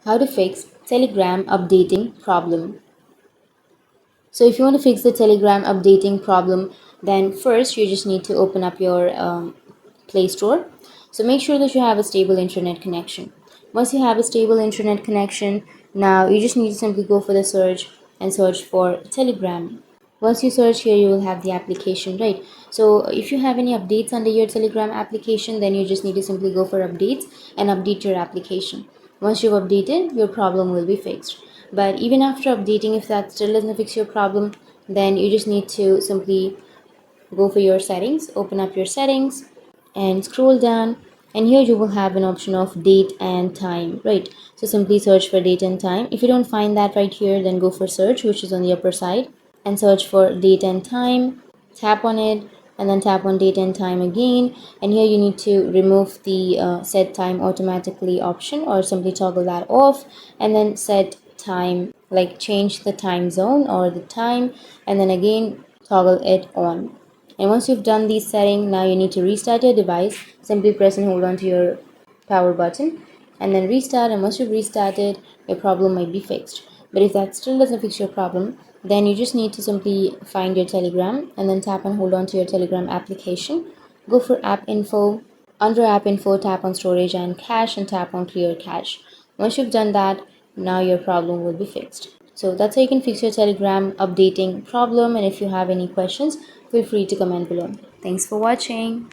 How to fix Telegram updating problem. So if you want to fix the Telegram updating problem, then first you just need to open up your Play Store. So make sure that you have a stable internet connection. Once you have a stable internet connection, now you just need to simply go for the search and search for Telegram. Once you search here, you will have the application, right? So if you have any updates under your Telegram application, then you just need to simply go for updates and update your application. Once you've updated, your problem will be fixed. But even after updating, if that still doesn't fix your problem, then you just need to simply go for your settings, open up your settings and scroll down, and here you will have an option of date and time, right? So simply search for date and time. If you don't find that right here, then go for search, which is on the upper side, and search for date and time. Tap on it and then tap on date and time again, and here you need to remove the set time automatically option, or simply toggle that off, and then set time, like change the time zone or the time, and then again toggle it on. And once you've done these settings, now you need to restart your device. Simply press and hold on to your power button and then restart, and once you've restarted, your problem might be fixed. But if that still doesn't fix your problem, then you just need to simply find your Telegram and then tap and hold on to your Telegram application. Go for app info. Under app info, tap on storage and cache and tap on clear cache. Once you've done that, now your problem will be fixed. So that's how you can fix your Telegram updating problem, and if you have any questions, feel free to comment below. Thanks for watching.